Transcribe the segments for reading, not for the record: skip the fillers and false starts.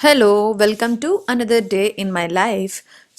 Hello, welcome to another day in my life.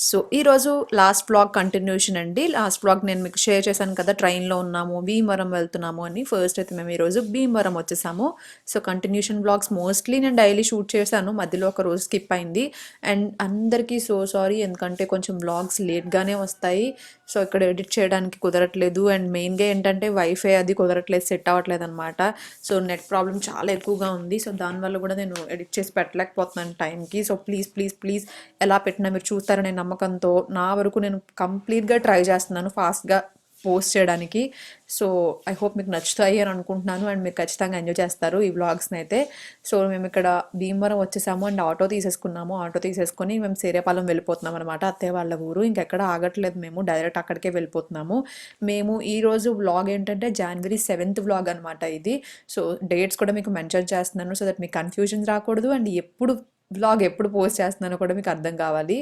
So ఈరోజు last blog continuation అండి. Last blog నేను మీకు share చేశాను కదా, ట్రైన్లో ఉన్నాము, భీమవరం వెళ్తున్నాము అని. ఫస్ట్ అయితే మేము ఈరోజు భీమవరం వచ్చేసాము. సో కంటిన్యూషన్ బ్లాగ్స్ మోస్ట్లీ నేను డైలీ షూట్ చేశాను, మధ్యలో ఒక రోజు స్కిప్ అయింది. అండ్ అందరికీ సో సారీ, ఎందుకంటే కొంచెం బ్లాగ్స్ లేట్గానే వస్తాయి. సో ఇక్కడ ఎడిట్ చేయడానికి కుదరట్లేదు. అండ్ మెయిన్గా ఏంటంటే వైఫై అది కుదరట్లేదు, సెట్ అవ్వట్లేదు అనమాట. సో నెట్ ప్రాబ్లం చాలా ఎక్కువగా ఉంది. సో దానివల్ల కూడా నేను ఎడిట్ చేసి పెట్టలేకపోతున్నాను టైంకి. సో ప్లీజ్ ప్లీజ్ ప్లీజ్ ఎలా పెట్టినా మీరు చూస్తారనే నమ్మకంతో నా వరకు నేను కంప్లీట్గా ట్రై చేస్తున్నాను ఫాస్ట్గా పోస్ట్ చేయడానికి. సో ఐ హోప్ మీకు నచ్చుతాయి అని అనుకుంటున్నాను. అండ్ మీరు ఖచ్చితంగా ఎంజాయ్ చేస్తారు ఈ వ్లాగ్స్ని అయితే. సో మేము ఇక్కడ భీమవరం వచ్చేసాము అండ్ ఆటో తీసేసుకున్నాము. ఆటో తీసేసుకొని మేము సేరేపాలెం వెళ్ళిపోతున్నాం అనమాట, అత్తయ్య వాళ్ళ ఊరు. ఇంకెక్కడ ఆగట్లేదు, మేము డైరెక్ట్ అక్కడికే వెళ్ళిపోతున్నాము. మేము ఈరోజు వ్లాగ్ ఏంటంటే January 7th వ్లాగ్ అనమాట ఇది. సో డేట్స్ కూడా మీకు మెన్షన్ చేస్తున్నాను, సో దట్ మీకు కన్ఫ్యూజన్స్ రాకూడదు. అండ్ ఎప్పుడు వ్లాగ్ ఎప్పుడు పోస్ట్ చేస్తున్నానో కూడా మీకు అర్థం కావాలి.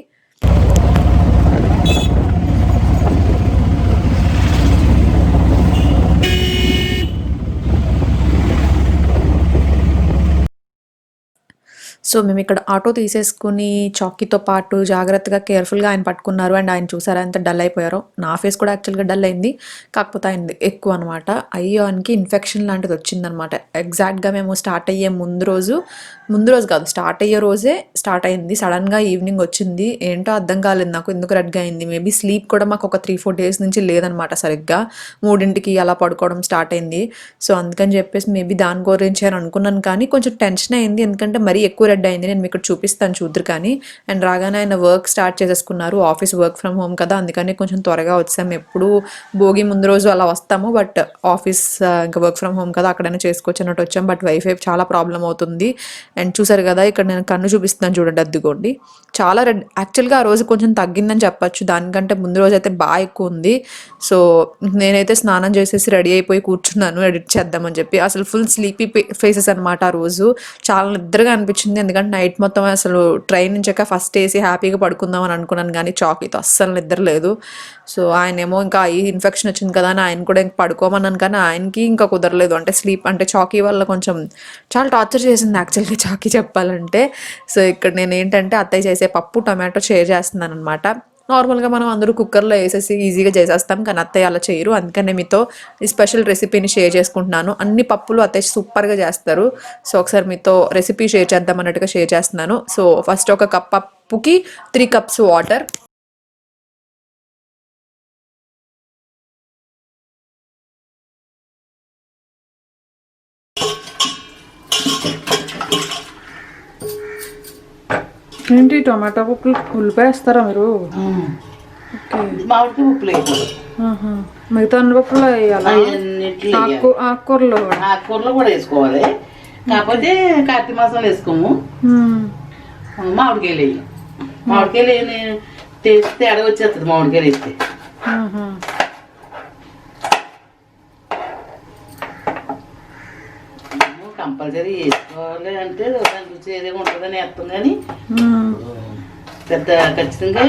సో మేము ఇక్కడ ఆటో తీసేసుకుని చాకీతో పాటు జాగ్రత్తగా కేర్ఫుల్గా ఆయన పట్టుకున్నారు. అండ్ ఆయన చూసారా ఎంత డల్ అయిపోయారో. నా ఫేస్ కూడా యాక్చువల్గా డల్ అయింది, కాకపోతే ఆయన ఎక్కువ అనమాట. అయ్యో ఆయనకి ఇన్ఫెక్షన్ లాంటిది వచ్చిందనమాట. ఎగ్జాక్ట్గా మేము స్టార్ట్ అయ్యే ముందు రోజు కాదు, స్టార్ట్ అయ్యే రోజే స్టార్ట్ అయింది. సడన్గా ఈవినింగ్ వచ్చింది, ఏంటో అర్థం కాలేదు నాకు ఎందుకు రెడ్గా అయింది. మేబీ స్లీప్ కూడా మాకు ఒక 3-4 డేస్ నుంచి లేదనమాట సరిగ్గా. 3ంటికి అలా పడుకోవడం స్టార్ట్ అయింది. సో అందుకని చెప్పేసి మేబీ దాని గురించి అని అనుకున్నాను, కానీ కొంచెం టెన్షన్ అయింది, ఎందుకంటే మరీ ఎక్కువ రెడ్ అయింది. నేను మీకు చూపిస్తాను చూద్దరు కానీ. అండ్ రాగానే ఆయన వర్క్ స్టార్ట్ చేసేసుకున్నారు. ఆఫీస్ వర్క్ ఫ్రమ్ హోమ్ కదా, అందుకని కొంచెం త్వరగా వచ్చాము. ఎప్పుడు భోగి ముందు రోజు అలా వస్తాము, బట్ ఆఫీస్ ఇంకా వర్క్ ఫ్రమ్ హోమ్ కదా, అక్కడైనా చేసుకోవచ్చు అన్నట్టు వచ్చాం. బట్ వైఫై చాలా ప్రాబ్లం అవుతుంది. అండ్ చూసారు కదా, ఇక్కడ నేను కన్ను చూపిస్తున్నాను చూడండి, అద్దుకోండి. చాలా రెడ్. యాక్చువల్గా ఆ రోజు కొంచెం తగ్గిందని చెప్పచ్చు, దానికంటే ముందు రోజు అయితే బాగా ఎక్కువ ఉంది. సో నేనైతే స్నానం చేసేసి రెడీ అయిపోయి కూర్చున్నాను ఎడిట్ చేద్దామని చెప్పి. అసలు ఫుల్ స్లీపీ ఫేసెస్ అనమాట ఆ రోజు. చాలా నిద్రగా అనిపించింది, ఎందుకంటే నైట్ మొత్తం అసలు ట్రైన్ నుంచాక ఫస్ట్ వేసి హ్యాపీగా పడుకుందాం అని అనుకున్నాను, కానీ చాకీతో అస్సలు నిద్ర లేదు. సో ఆయనేమో ఇంకా ఈ ఇన్ఫెక్షన్ వచ్చింది కదా అని ఆయన కూడా ఇంక పడుకోమన్నాను, కానీ ఆయనకి ఇంకా కుదరలేదు. అంటే స్లీప్ అంటే చాకీ వల్ల కొంచెం చాలా టార్చర్ చేసింది యాక్చువల్గా చాకీ చెప్పాలంటే. సో ఇక్కడ నేను ఏంటంటే అత్తయ్య చేసే పప్పు టమాటో షేర్ చేస్తున్నాను అనమాట. నార్మల్గా మనం అందరూ కుక్కర్లో వేసేసి ఈజీగా చేసేస్తాం, కానీ అత్తయ్య అలా చేయరు. అందుకనే మీతో ఈ స్పెషల్ రెసిపీని షేర్ చేసుకుంటున్నాను. అన్ని పప్పులు అత్తయ్య సూపర్గా చేస్తారు. సో ఒకసారి మీతో రెసిపీ షేర్ చేద్దాం అన్నట్టుగా షేర్ చేస్తున్నాను. సో ఫస్ట్ ఒక కప్ పప్పుకి 3 cups వాటర్. ఏంటి టొమాటో పప్పులు ఉల్లిపాయ మీరు? మామిడికి ఉప్పులు వేయకూడదు. మిగతా అన్ని పప్పులు వేయాలా? ఆకుకూరలు ఆకుకూరలు కూడా వేసుకోవాలి, కాకపోతే కార్తీక మాసంలో వేసుకోము. మామిడికాయలు వేయాలి. మామిడికాయలు టేస్ట్ తేడా వచ్చేస్తుంది మామిడికాయలు వేస్తే. కంపల్సరీ వేసుకోవాలి, అంటే దాని రుచి ఏదేమో ఉంటుందని వేస్తాం, కానీ పెద్ద ఖచ్చితంగా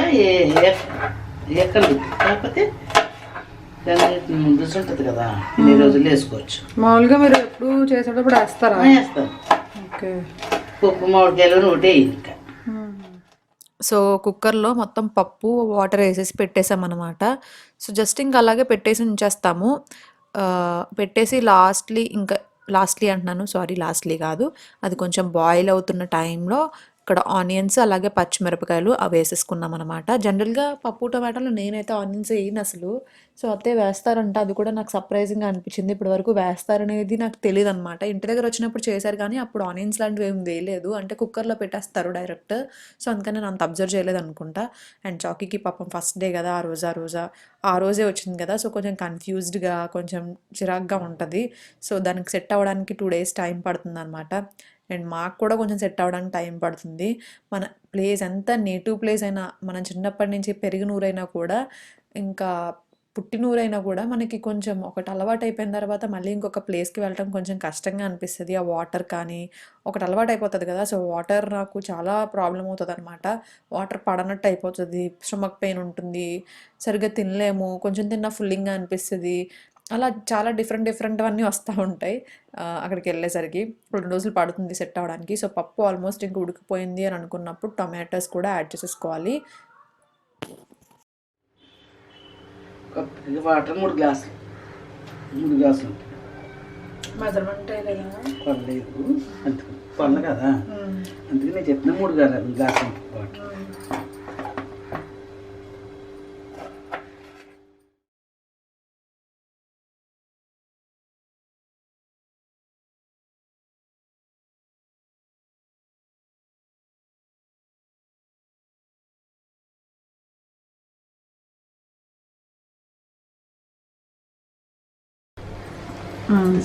ఎక్కండి. కాకపోతే దాని రుచి ఉంటుంది కదా, ఇన్ని రోజులు వేసుకోవచ్చు. మామూలుగా మీరు ఎప్పుడు చేసేటప్పుడు వేస్తారా? వేస్తాను. ఓకే. ఉప్పు మామిడికాయలు నోటే ఇంకా. సో కుక్కర్లో మొత్తం పప్పు వాటర్ వేసేసి పెట్టేసామన్నమాట. సో జస్ట్ ఇంకా అలాగే పెట్టేసి ఉంచేస్తాము. పెట్టేసి లాస్ట్లీ అంటున్నాను, సారీ, లాస్ట్లీ కాదు, అది కొంచెం బాయిల్ అవుతున్న టైంలో ఇక్కడ ఆనియన్స్ అలాగే పచ్చిమిరపకాయలు అవి వేసేసుకున్నాం అనమాట. జనరల్గా పప్పు టమాటాలు నేనైతే ఆనియన్స్ వేయను అసలు. సో అత్తే వేస్తారంట, అది కూడా నాకు సర్ప్రైజింగ్గా అనిపించింది. ఇప్పటి వరకు వేస్తారనేది నాకు తెలియదు అనమాట. ఇంటి దగ్గర వచ్చినప్పుడు చేశారు, కానీ అప్పుడు ఆనియన్స్ లాంటివి ఏం వేయలేదు, అంటే కుక్కర్లో పెట్టేస్తారు డైరెక్ట్. సో అందుకని నేను అంత అబ్జర్వ్ చేయలేదు అనుకుంటా. అండ్ చాకీకి పాపం ఫస్ట్ డే కదా, ఆ రోజే వచ్చింది కదా, సో కొంచెం కన్ఫ్యూజ్డ్గా కొంచెం చిరాగ్గా ఉంటుంది. సో దానికి సెట్ అవ్వడానికి 2 days టైం పడుతుంది అనమాట. అండ్ మాకు కూడా కొంచెం సెట్ అవ్వడానికి టైం పడుతుంది. మన ప్లేస్ ఎంత నేటివ్ ప్లేస్ అయినా, మనం చిన్నప్పటి నుంచి పెరిగిన ఊరైనా కూడా, ఇంకా పుట్టినూరైనా కూడా మనకి కొంచెం ఒకటి అలవాటు అయిపోయిన తర్వాత మళ్ళీ ఇంకొక ప్లేస్కి వెళ్ళటం కొంచెం కష్టంగా అనిపిస్తుంది. ఆ వాటర్ కానీ ఒకటి అలవాటు అయిపోతుంది కదా. సో వాటర్ నాకు చాలా ప్రాబ్లం అవుతుంది అనమాట. వాటర్ పడనట్టు అయిపోతుంది, స్టమక్ పెయిన్ ఉంటుంది, సరిగ్గా తినలేము, కొంచెం తిన్నా ఫుల్లింగ్గా అనిపిస్తుంది. అలా చాలా డిఫరెంట్‌వన్నీ వస్తా ఉంటాయి. అక్కడికెళ్ళేసరికి ఇప్పుడు 2 రోజులు పడుతుంది సెట్ అవ్వడానికి. సో, పప్పు ఆల్మోస్ట్ ఇంక ఉడికిపోయింది అని అనుకున్నప్పుడు టొమాటోస్ కూడా యాడ్ చేసేసుకోవాలి. ఇది వాటర్ 3 గ్లాసులు 3 గ్లాసులు మెజర్మెంట్ లేదా కొనలేదు అందుకు కొన్న కదా అందుకే నేను చెప్పిన 3 గ్లాసులు వాటర్.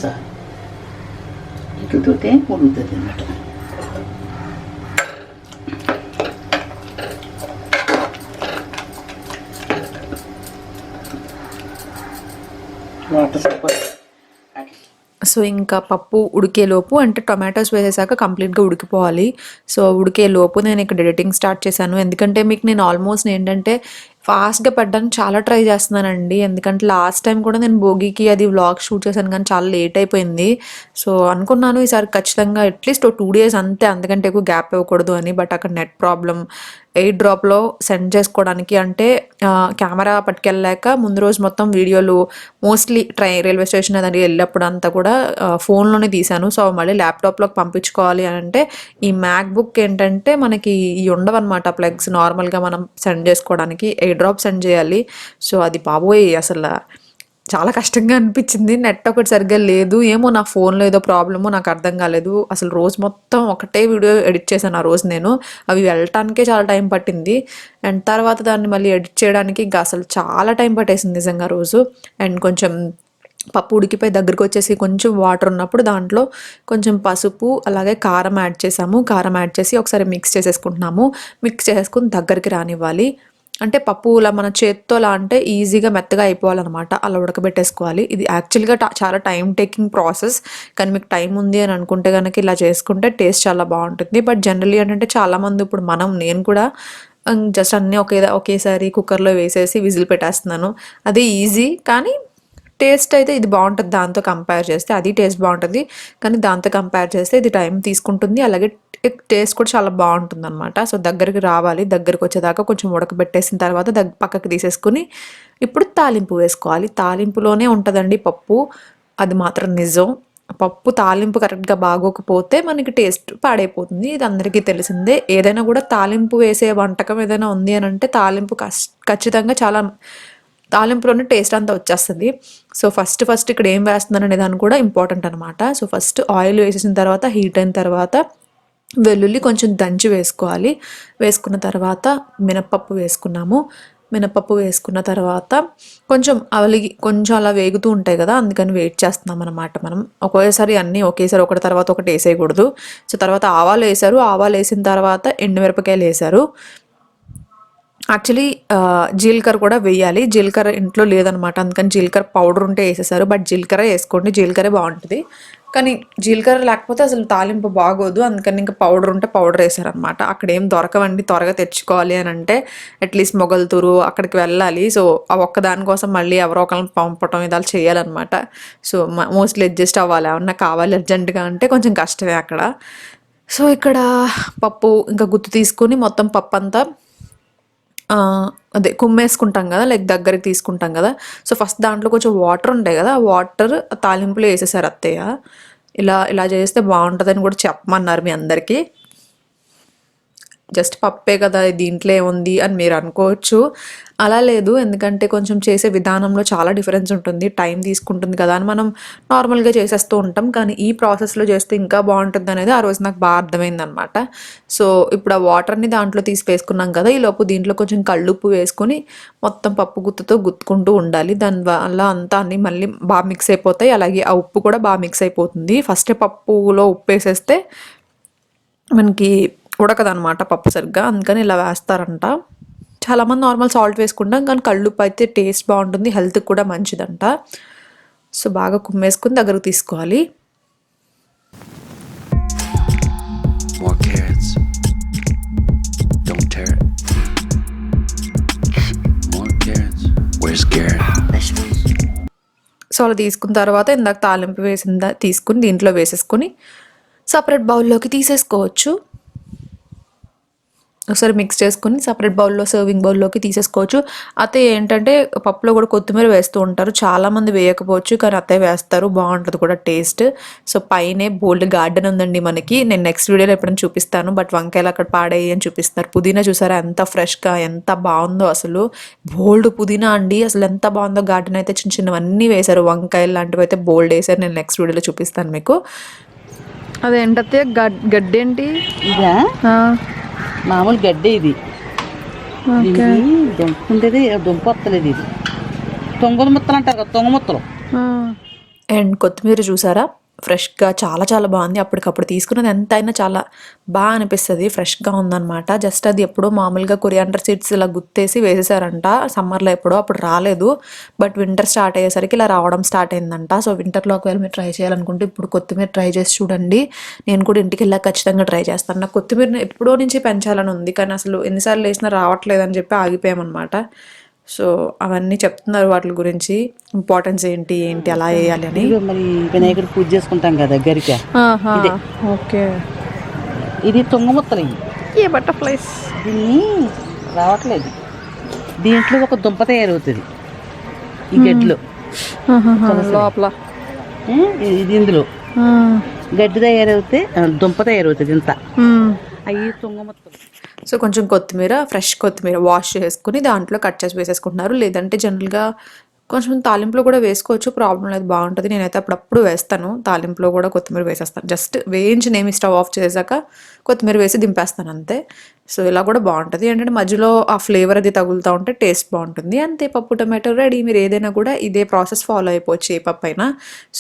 సార్ ఇట్లతోటే ఉడుకుతుంది అన్నమాట. వాటర్ సరిపోతుంది. సో, ఇంకా పప్పు ఉడికేలోపు అంటే టొమాటోస్ వేసేసాక కంప్లీట్‌గా ఉడికిపోవాలి. సో, ఉడికేలోపు నేను ఇక్కడ ఎడిటింగ్ స్టార్ట్ చేశాను. ఎందుకంటే మీకు నేను ఆల్మోస్ట్ ఏంటంటే ఫాస్ట్‌గా పెట్టడానికి చాలా ట్రై చేస్తున్నానండి. ఎందుకంటే లాస్ట్ టైం కూడా నేను భోగికి అది వ్లాగ్ షూట్ చేశాను కానీ చాలా లేట్ అయిపోయింది. సో, అనుకున్నాను ఈసారి ఖచ్చితంగా అట్లీస్ట్ ఓ 2 డేస్ అంతే, అంతకంటే ఎక్కువ గ్యాప్ ఇవ్వకూడదు అని. బట్ అక్కడ నెట్ ప్రాబ్లమ్, ఎయిర్ డ్రాప్‌లో సెండ్ చేసుకోవడానికి అంటే కెమెరా పట్టుకెళ్ళలేక ముందు రోజు మొత్తం వీడియోలు మోస్ట్లీ రైల్వే స్టేషన్ అది వెళ్ళినప్పుడు అంతా కూడా ఫోన్‌లోనే తీశాను. సో, మళ్ళీ ల్యాప్‌టాప్‌లోకి పంపించుకోవాలి అని అంటే ఈ మ్యాక్ బుక్ ఏంటంటే మనకి ఇవి ఉండవన్నమాట ప్లగ్స్ నార్మల్‌గా మనం సెండ్ చేసుకోవడానికి. ఎయిర్ డ్రాప్ సెండ్ చేయాలి. సో, అది బాబోయ్ అసల చాలా కష్టంగా అనిపించింది. నెట్ ఒకటి సరిగ్గా లేదు. ఏమో నా ఫోన్‌లో ఏదో ప్రాబ్లమో నాకు అర్థం కాలేదు. అసలు రోజు మొత్తం ఒకటే వీడియో ఎడిట్ చేశాను ఆ రోజు నేను. అవి వెళ్ళటానికే చాలా టైం పట్టింది. అండ్ తర్వాత దాన్ని మళ్ళీ ఎడిట్ చేయడానికి ఇంకా అసలు చాలా టైం పట్టేసింది నిజంగా రోజు. అండ్ కొంచెం పప్పు ఉడికిపోయి దగ్గరికి వచ్చేసి కొంచెం వాటర్ ఉన్నప్పుడు దాంట్లో కొంచెం పసుపు అలాగే కారం యాడ్ చేసాము. కారం యాడ్ చేసి ఒకసారి మిక్స్ చేసేసుకుంటున్నాము. మిక్స్ చేసుకుని దగ్గరికి రానివ్వాలి. అంటే పప్పు ఇలా మన చేత్తో అలా అంటే ఈజీగా మెత్తగా అయిపోవాలన్నమాట. అలా ఉడకబెట్టేసుకోవాలి. ఇది యాక్చువల్‌గా చాలా టైం టేకింగ్ ప్రాసెస్. కానీ మీకు టైం ఉంది అని అనుకుంటే గనక ఇలా చేసుకుంటే టేస్ట్ చాలా బాగుంటుంది. బట్ జనరల్లీ ఏంటంటే చాలామంది ఇప్పుడు నేను కూడా జస్ట్ అన్నీ ఒకేసారి కుక్కర్‌లో వేసేసి విజిల్ పెట్టేస్తున్నాను. అది ఈజీ కానీ టేస్ట్ అయితే ఇది బాగుంటుంది. దాంతో కంపేర్ చేస్తే అది టేస్ట్ బాగుంటుంది. కానీ దాంతో కంపేర్ చేస్తే ఇది టైం తీసుకుంటుంది. అలాగే టేస్ట్ కూడా చాలా బాగుంటుందన్నమాట. సో, దగ్గరికి రావాలి. దగ్గరికి వచ్చేదాకా కొంచెం ఉడకబెట్టేసిన తర్వాత పక్కకి తీసేసుకుని ఇప్పుడు తాలింపు వేసుకోవాలి. తాలింపులోనే ఉంటుందండి పప్పు. అది మాత్రం నిజం. పప్పు తాలింపు కరెక్ట్‌గా బాగోకపోతే మనకి టేస్ట్ పాడైపోతుంది. ఇది అందరికీ తెలిసిందే. ఏదైనా కూడా తాలింపు వేసే వంటకం ఏదైనా ఉంది అని అంటే తాలింపు ఖచ్చితంగా చాలా తాలింపులోనే టేస్ట్ అంతా వచ్చేస్తుంది. సో, ఫస్ట్ ఇక్కడ ఏం వేస్తున్నాను అనే దాన్ని కూడా ఇంపార్టెంట్ అనమాట. సో, ఫస్ట్ ఆయిల్ వేసేసిన తర్వాత హీట్ అయిన తర్వాత వెల్లుల్లి కొంచెం దంచి వేసుకోవాలి. వేసుకున్న తర్వాత మినప్పప్పు వేసుకున్నాము. మినప్పప్పు వేసుకున్న తర్వాత కొంచెం అలా వేగుతూ ఉంటాయి కదా, అందుకని వెయిట్ చేస్తున్నాం అనమాట మనం. ఒకేసారి అన్నీ ఒకేసారి ఒకటి తర్వాత ఒకటి వేసేయకూడదు. సో, తర్వాత ఆవాలు వేసారు. ఆవాలు వేసిన తర్వాత ఎండుమిరపకాయలు వేసారు. యాక్చువల్లీ జీలకర్ర కూడా వేయాలి. జీలకర్ర ఇంట్లో లేదనమాట, అందుకని జీలకర్ర పౌడర్ ఉంటే వేసేసారు. బట్ జీలకర్ర వేసుకోండి, జీలకర్రే బాగుంటుంది. కానీ జీలకర్ర లేకపోతే అసలు తాలింపు బాగోదు. అందుకని ఇంకా పౌడర్ ఉంటే పౌడర్ వేసారనమాట. అక్కడ ఏం దొరకవండి, త్వరగా తెచ్చుకోవాలి అని అంటే అట్లీస్ట్ మొగల్తూరు అక్కడికి వెళ్ళాలి. సో, ఆ ఒక్కదానికోసం మళ్ళీ ఎవరో ఒకరిని పంపటం ఇలా చేయాలన్నమాట. సో, మోస్ట్లీ అడ్జస్ట్ అవ్వాలి. ఏమన్నా కావాలి అర్జెంటుగా అంటే కొంచెం కష్టమే అక్కడ. సో, ఇక్కడ పప్పు ఇంకా గుత్తు తీసుకుని మొత్తం పప్పు అంతా అదే కుమ్మేసుకుంటాం కదా, లైక్ దగ్గరికి తీసుకుంటాం కదా. సో, ఫస్ట్ దాంట్లో కొంచెం వాటర్ ఉంటాయి కదా, వాటర్ తాలింపులో వేసేసారు అత్తయ్య. ఇలా చేస్తే బాగుంటుందని కూడా చెప్పమన్నారు మీ అందరికీ. జస్ట్ పప్పే కదా దీంట్లో ఏముంది అని మీరు అనుకోవచ్చు. అలా లేదు, ఎందుకంటే కొంచెం చేసే విధానంలో చాలా డిఫరెన్స్ ఉంటుంది. టైం తీసుకుంటుంది కదా అని మనం నార్మల్గా చేసేస్తూ ఉంటాం. కానీ ఈ ప్రాసెస్లో చేస్తే ఇంకా బాగుంటుంది అనేది ఆ రోజు నాకు బాగా అర్థమైందనమాట. సో, ఇప్పుడు ఆ వాటర్ని దాంట్లో తీసి వేసుకున్నాం కదా, ఈలోపు దీంట్లో కొంచెం కళ్ళుప్పు వేసుకొని మొత్తం పప్పు గుత్తుతో గుత్తుకుంటూ ఉండాలి. దానివల్ల అంతా అన్నీ మళ్ళీ బాగా మిక్స్ అయిపోతాయి. అలాగే ఆ ఉప్పు కూడా బాగా మిక్స్ అయిపోతుంది. ఫస్టే పప్పులో ఉప్పు వేసేస్తే మనకి ఉడకదనమాట పప్పు సరిగ్గా, అందుకని ఇలా వేస్తారంట. చాలామంది నార్మల్ సాల్ట్ వేసుకుంటాం, కానీ కళ్ళుప్పు అయితే టేస్ట్ బాగుంటుంది, హెల్త్కి కూడా మంచిదంట. సో, బాగా కుమ్మేసుకుని దగ్గరకు తీసుకోవాలి. More carrots. Don't tear it. More carrots. Where's Garrett? So అలా తీసుకున్న తర్వాత ఇందాక తాలింపు వేసిందా తీసుకుని దీంట్లో వేసేసుకొని సపరేట్ బౌల్లోకి తీసేసుకోవచ్చు. ఒకసారి మిక్స్ చేసుకుని సపరేట్ బౌల్లో సర్వింగ్ బౌల్లోకి తీసేసుకోవచ్చు. అత్తయ్య ఏంటంటే పప్పులో కూడా కొత్తిమీర వేస్తూ ఉంటారు. చాలామంది వేయకపోవచ్చు, కానీ అత్తయ్య వేస్తారు, బాగుంటుంది కూడా టేస్ట్. సో పైనే బోల్డ్ గార్డెన్ ఉందండి మనకి. నేను నెక్స్ట్ వీడియోలో ఎప్పుడైనా చూపిస్తాను. బట్ వంకాయలు అక్కడ పాడేయి అని చూపిస్తున్నారు. పుదీనా చూసారా ఎంత ఫ్రెష్గా ఎంత బాగుందో అసలు. బోల్డ్ పుదీనా అండి, అసలు ఎంత బాగుందో. గార్డెన్ అయితే చిన్న చిన్నవన్నీ వేశారు. వంకాయలు లాంటివి అయితే బోల్డ్ వేశారు. నేను నెక్స్ట్ వీడియోలో చూపిస్తాను మీకు. అదేంటతే గడ్డి ఏంటి? ఇదా మామూలు గడ్డి ఇది. దుంప ఉండేది, దుంప వస్తలేదు. ఇది తొంగల ముత్తలు అంటారు కదా, తొంగ ముత్తలు. అండ్ కొత్తిమీర చూసారా ఫ్రెష్గా చాలా చాలా బాగుంది. అప్పటికప్పుడు తీసుకున్నది ఎంతైనా చాలా బాగా అనిపిస్తుంది. ఫ్రెష్గా ఉందన్నమాట. జస్ట్ అది ఎప్పుడో మామూలుగా కొరియాండర్ సీడ్స్ ఇలా గుత్తేసి వేసేసారంట సమ్మర్లో ఎప్పుడో, అప్పుడు రాలేదు. బట్ వింటర్ స్టార్ట్ అయ్యేసరికి ఇలా రావడం స్టార్ట్ అయిందంట. సో వింటర్లో ఒకవేళ మీరు ట్రై చేయాలనుకుంటే ఇప్పుడు కొత్తిమీర ట్రై చేసి చూడండి. నేను కూడా ఇంటికి వెళ్ళాక ఖచ్చితంగా ట్రై చేస్తాను. నాకు కొత్తిమీరని ఎప్పుడో నుంచి పెంచాలని ఉంది, కానీ అసలు ఎన్నిసార్లు వేసినా రావట్లేదని చెప్పి ఆగిపోయామన్నమాట. సో అవన్నీ చెప్తున్నారు వాటి గురించి, ఇంపార్టెన్స్ ఏంటి ఏంటి అలా వేయాలి అని. మరి వినాయకుడు పూజ చేసుకుంటాం కదా గరిక, ఓకే. ఇది తుంగముత్తలు. ఇవి ఏ బటర్ఫ్లైస్. దీన్ని రావట్లేదు. దీంట్లో ఒక దుంప తయారవుతుంది ఈ గడ్డిలో లోపల. ఇది ఇందులో గడ్డి తయారవుతే దుంప తయారవుతుంది ఇంత. అవి తుంగముత్తలు. సో కొంచెం కొత్తిమీర, ఫ్రెష్ కొత్తిమీర వాష్ చేసుకుని దాంట్లో కట్ చేసి వేసేసుకుంటున్నారు. లేదంటే జనరల్గా కొంచెం తాలింపులో కూడా వేసుకోవచ్చు, ప్రాబ్లం లేదు, బాగుంటుంది. నేనైతే అప్పుడప్పుడు వేస్తాను, తాలింపులో కూడా కొత్తిమీర వేసేస్తాను. జస్ట్ వేయించి నేమి స్టవ్ ఆఫ్ చేసాక కొత్తిమీర వేసి దింపేస్తాను అంతే. సో ఇలా కూడా బాగుంటుంది. ఏంటంటే మధ్యలో ఆ ఫ్లేవర్ అది తగులుతూ ఉంటే టేస్ట్ బాగుంటుంది. అంతే, పప్పు టమాటో రెడీ. మీరు ఏదైనా కూడా ఇదే ప్రాసెస్ ఫాలో అయిపోవచ్చు ఏ పప్పు అయినా.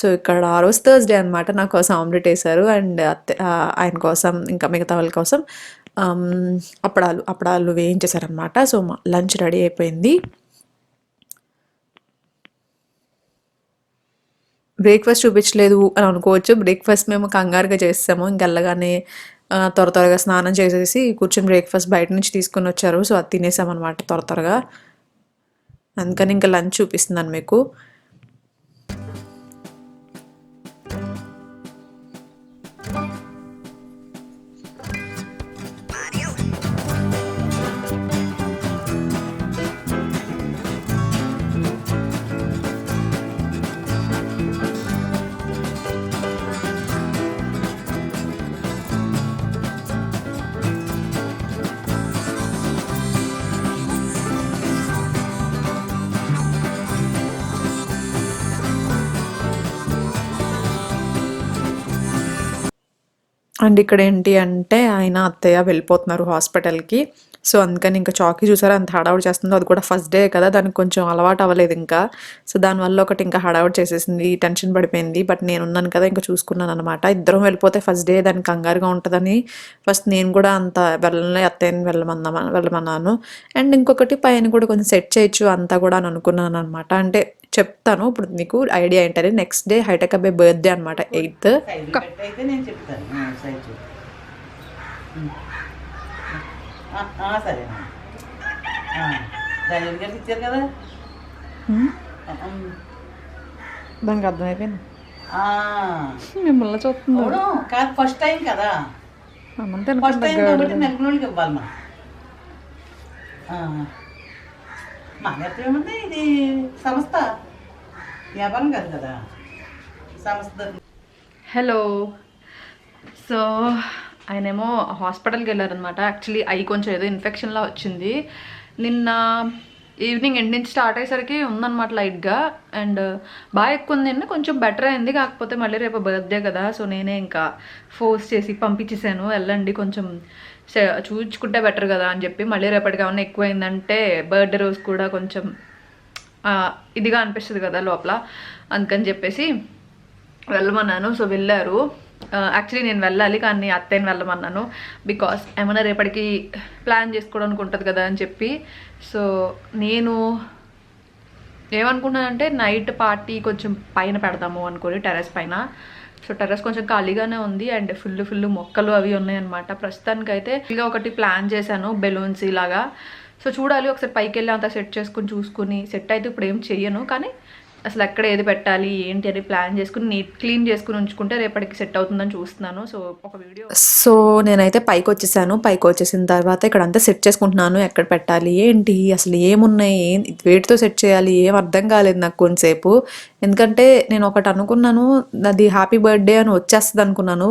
సో ఇక్కడ ఆ రోజు థర్స్డే అనమాట, నా కోసం ఆమ్లెట్ వేశారు. అండ్ ఆయన కోసం ఇంకా మిగతా వాళ్ళ కోసం అప్పడాలు వేయించేశారనమాట. సో లంచ్ రెడీ అయిపోయింది. బ్రేక్ఫాస్ట్ చూపించలేదు అని అనుకోవచ్చు. బ్రేక్ఫాస్ట్ మేము కంగారుగా చేసాము. ఇంకెళ్ళగానే త్వరగా స్నానం చేసేసి కూర్చొని బ్రేక్ఫాస్ట్ బయట నుంచి తీసుకొని వచ్చారు. సో అది తినేసామన్నమాట త్వరగా. అందుకని ఇంకా లంచ్ చూపిస్తున్నాను మీకు. అండ్ ఇక్కడ ఏంటి అంటే ఆయన అత్తయ్య వెళ్ళిపోతున్నారు హాస్పిటల్కి. సో అందుకని ఇంకా చాకీ చూసారా అంత హడావుడి చేస్తుందో. అది కూడా ఫస్ట్ డే కదా, దానికి కొంచెం అలవాటు అవ్వలేదు ఇంకా. సో దానివల్ల ఒకటి ఇంకా హడావుడి చేసేసింది, టెన్షన్ పడిపోయింది. బట్ నేను ఉన్నాను కదా, ఇంకా చూసుకున్నాను అనమాట. ఇద్దరం వెళ్ళిపోతే ఫస్ట్ డే దానికి కంగారుగా ఉంటుందని ఫస్ట్ నేను కూడా అంత అత్తయ్యని వెళ్ళమన్నాను. అండ్ ఇంకొకటి పైన కూడా కొంచెం సెట్ చేయొచ్చు అంతా కూడా అని అనుకున్నాను అనమాట. అంటే చెప్తాను ఇప్పుడు మీకు ఐడియా ఏంటని. నెక్స్ట్ డే హైటెక్ అబ్బాయి బర్త్డే అనమాట, 8th. అయితే నేను చెప్తాను సైజు. సరే, దాని ఎందుకంటే ఇచ్చారు కదా. దానికి అర్థమైపోయింది. మిమ్మల్ని చూస్తున్నాడు కాదు, ఫస్ట్ టైం కదా, ఫస్ట్ టైం కాబట్టి నెలకొండకి ఇవ్వాలి మనం. మాకు ఏముంది, ఇది సంస్థ, వ్యాపారం కాదు కదా సంస్థ. హలో. సో ఆయనేమో హాస్పిటల్కి వెళ్ళారనమాట. యాక్చువల్లీ ఐ కొంచెం ఏదో ఇన్ఫెక్షన్లా వచ్చింది. నిన్న ఈవినింగ్ ఎండ్ నుంచి స్టార్ట్ అయ్యేసరికి ఉందన్నమాట లైట్గా. అండ్ బాగా ఎక్కువ ఉంది, కొంచెం బెటర్ అయింది. కాకపోతే మళ్ళీ రేపు బర్త్డే కదా, సో నేనే ఇంకా ఫోర్స్ చేసి పంపించేసాను, వెళ్ళండి కొంచెం చూపించుకుంటే బెటర్ కదా అని చెప్పి. మళ్ళీ రేపటికి ఏమన్నా ఎక్కువైందంటే బర్త్డే రోజు కూడా కొంచెం ఇదిగా అనిపిస్తుంది కదా లోపల, అందుకని చెప్పేసి వెళ్ళమన్నాను. సో వెళ్ళారు. యాక్చువల్లీ నేను వెళ్ళాలి, కానీ అత్తయ్యని వెళ్ళమన్నాను. బికాస్ ఏమైనా రేపటికి ప్లాన్ చేసుకోవడానికి ఉంటుంది కదా అని చెప్పి. సో నేను ఏమనుకున్నానంటే నైట్ పార్టీ కొంచెం పైన పెడదాము అనుకోని, టెర్రస్ పైన. సో టెర్రస్ కొంచెం ఖాళీగానే ఉంది అండ్ ఫుల్ మొక్కలు అవి ఉన్నాయన్నమాట. ప్రస్తుతానికైతే ఇలా ఒకటి ప్లాన్ చేశాను, బెలూన్స్ ఇలాగా. సో చూడాలి, ఒకసారి పైకి వెళ్ళి అంతా సెట్ చేసుకుని చూసుకుని. సెట్ అయితే ఇప్పుడు ఏం చెయ్యను, కానీ అసలు ఎక్కడ ఏది పెట్టాలి ఏంటి అని ప్లాన్ చేసుకుని క్లీన్ చేసుకుని ఉంచుకుంటే రేపటికి సెట్ అవుతుందని చూస్తున్నాను. సో ఒక వీడియో. సో నేనైతే పైకి వచ్చేసాను. పైకి వచ్చేసిన తర్వాత ఇక్కడ అంతా సెట్ చేసుకుంటున్నాను. ఎక్కడ పెట్టాలి ఏంటి అసలు ఏమున్నాయి వేటితో సెట్ చేయాలి ఏం అర్థం కాలేదు నాకు కొంతసేపు. ఎందుకంటే నేను ఒకటి అనుకున్నాను, అది హ్యాపీ బర్త్డే అని వచ్చేస్తుంది అనుకున్నాను,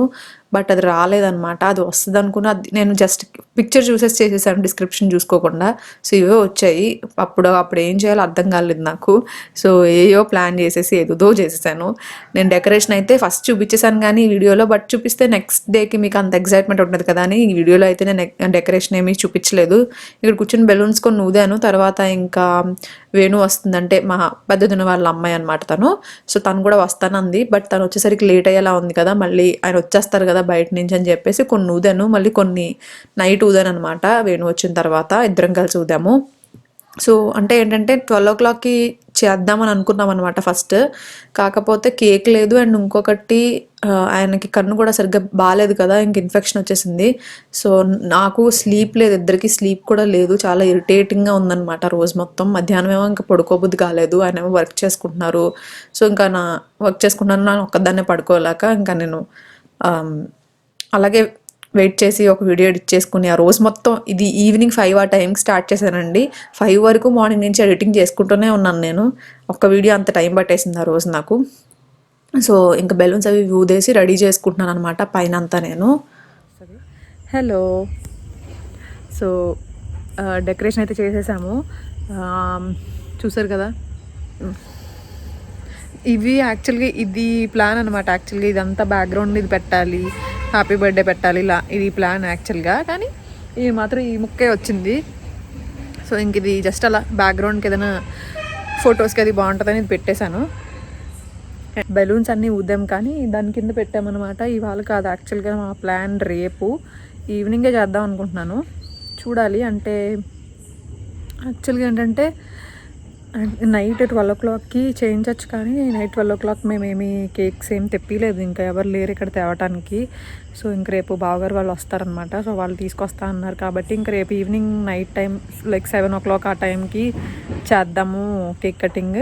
బట్ అది రాలేదన్నమాట. అది వస్తుంది అనుకున్నా, నేను జస్ట్ పిక్చర్ చూసేసి చేసేసాను డిస్క్రిప్షన్ చూసుకోకుండా. సో ఇవే వచ్చాయి. అప్పుడు ఏం చేయాలో అర్థం కాలేదు నాకు. సో ఏయో ప్లాన్ చేసేసి ఏదో చేసేసాను. నేను డెకరేషన్ అయితే ఫస్ట్ చూపించేసాను కానీ వీడియోలో, బట్ చూపిస్తే నెక్స్ట్ డేకి మీకు అంత ఎగ్జైట్మెంట్ ఉంటుంది కదా అని ఈ వీడియోలో అయితే నేను డెకరేషన్ ఏమీ చూపించలేదు. ఇక్కడ కూర్చొని బెలూన్స్ కొన్ని ఊదాను. తర్వాత ఇంకా వేణు వస్తుందంటే మా పెద్దదిన వాళ్ళ అమ్మాయి అనమాట తను. సో తను కూడా వస్తానంది, బట్ తను వచ్చేసరికి లేట్ అయ్యేలా ఉంది కదా, మళ్ళీ ఆయన వచ్చేస్తారు కదా బయట నుంచి అని చెప్పేసి కొన్ని ఊదాను, మళ్ళీ కొన్ని నైట్ ఊదాను అనమాట. వేణు వచ్చిన తర్వాత ఇద్దరం కలిసి ఊదాము. సో అంటే ఏంటంటే 12 o'clockకి చేద్దామని అనుకున్నాం అనమాట ఫస్ట్. కాకపోతే కేక్ లేదు, అండ్ ఇంకొకటి ఆయనకి కన్ను కూడా సరిగ్గా బాగాలేదు కదా, ఇంక ఇన్ఫెక్షన్ వచ్చేసింది. సో నాకు స్లీప్ లేదు, ఇద్దరికి స్లీప్ కూడా లేదు. చాలా ఇరిటేటింగ్గా ఉందన్నమాట రోజు మొత్తం. మధ్యాహ్నం ఏమో ఇంకా పడుకోబుద్ధి కాలేదు, ఆయన ఏమో వర్క్ చేసుకుంటున్నారు. సో ఇంకా నా వర్క్ చేసుకుంటున్నాను, నేను ఒక్కదాన్నే పడుకోలేక ఇంకా నేను అలాగే వెయిట్ చేసి ఒక వీడియో ఎడిట్ చేసుకుని ఆ రోజు మొత్తం ఇది ఈవినింగ్ 5 ఆ టైంకి స్టార్ట్ చేశానండి. 5 వరకు మార్నింగ్ నుంచి ఎడిటింగ్ చేసుకుంటూనే ఉన్నాను నేను. ఒక్క వీడియో అంత టైం పట్టేసింది ఆ రోజు నాకు. సో ఇంకా బెలూన్స్ అవి ఊదేసి రెడీ చేసుకుంటున్నాను అనమాట పైన అంతా నేను. హలో. సో డెకరేషన్ అయితే చేసేసాము, చూసారు కదా. ఇవి యాక్చువల్గా ఇది ప్లాన్ అనమాట. యాక్చువల్గా ఇదంతా బ్యాక్గ్రౌండ్ ఇది పెట్టాలి, హ్యాపీ బర్త్డే పెట్టాలి, ఇలా ఇది ప్లాన్ యాక్చువల్గా. కానీ ఇది మాత్రం ఈ ముక్కే వచ్చింది. సో ఇంక ఇది జస్ట్ అలా బ్యాక్గ్రౌండ్కి ఏదైనా ఫొటోస్కి అది బాగుంటుందని ఇది పెట్టేశాను. బెలూన్స్ అన్నీ ఊద్దాం కానీ దాని కింద పెట్టామన్నమాట. ఇవాళ కాదు యాక్చువల్గా మా ప్లాన్ రేపు ఈవినింగే చేద్దాం అనుకుంటున్నాను. చూడాలి. అంటే యాక్చువల్గా ఏంటంటే నైట్ 12 o'clockకి చేయించవచ్చు, కానీ నైట్ 12 o'clock మేమేమి కేక్స్ ఏం తెప్పిలేదు, ఇంకా ఎవరు లేరు ఇక్కడ తేవటానికి. సో ఇంక రేపు బావగారు వాళ్ళు వస్తారనమాట. సో వాళ్ళు తీసుకొస్తా అన్నారు కాబట్టి ఇంక రేపు evening night time like 7 o'clock ఆ టైంకి చేద్దాము కేక్ కటింగ్.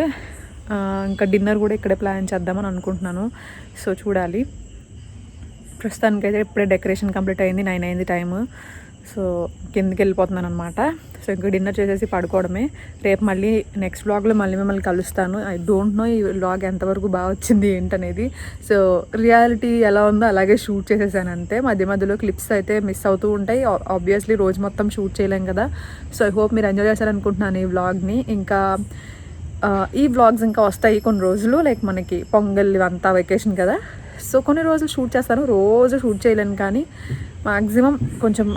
ఇంకా డిన్నర్ కూడా ఇక్కడే ప్లాన్ చేద్దామని అనుకుంటున్నాను. సో చూడాలి. ప్రస్తుతానికైతే ఇప్పుడే డెకరేషన్ కంప్లీట్ అయింది, 9 అయింది టైము. సో కిందకి వెళ్ళిపోతున్నాను అనమాట. సో ఇంకా డిన్నర్ చేసేసి పడుకోవడమే. రేపు మళ్ళీ నెక్స్ట్ వ్లాగ్లో మళ్ళీ మిమ్మల్ని కలుస్తాను. ఐ డోంట్ నో ఈ వ్లాగ్ ఎంతవరకు బాగా వచ్చింది ఏంటనేది. సో రియాలిటీ ఎలా ఉందో అలాగే షూట్ చేసేసాను అంతే. మధ్య మధ్యలో క్లిప్స్ అయితే మిస్ అవుతూ ఉంటాయి. ఆబ్వియస్లీ రోజు మొత్తం షూట్ చేయలేం కదా. సో ఐ హోప్ మీరు ఎంజాయ్ చేశారనుకుంటున్నాను ఈ వ్లాగ్ని. ఇంకా ఈ వ్లాగ్స్ ఇంకా వస్తాయి కొన్ని రోజులు, లైక్ మనకి పొంగల్ ఇవంతా వెకేషన్ కదా. సో కొన్ని రోజులు షూట్ చేస్తాను, రోజు షూట్ చేయలేను, కానీ మ్యాక్సిమం కొంచెం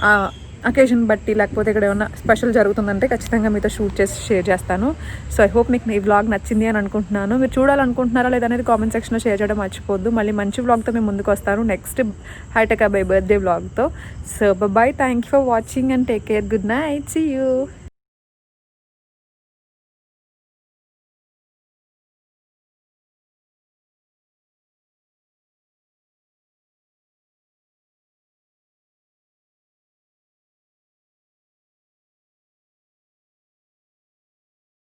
అకేషన్ బట్టి లేకపోతే ఇక్కడ ఏమన్నా స్పెషల్ జరుగుతుందంటే ఖచ్చితంగా మీతో షూట్ చేసి షేర్ చేస్తాను. సో ఐ హోప్ మీకు ఈ వ్లాగ్ నచ్చింది అని అనుకుంటున్నాను. మీరు చూడాలనుకుంటున్నారా లేదనేది కామెంట్ సెక్షన్లో షేర్ చేయడం మర్చిపోద్దు. మళ్ళీ మంచి వ్లాగ్తో మేము ముందుకు వస్తాను నెక్స్ట్ హైటెక్ అబ్బాయి బర్త్డే వ్లాగ్తో. So bye, thank you for watching and take care. Good night, see you.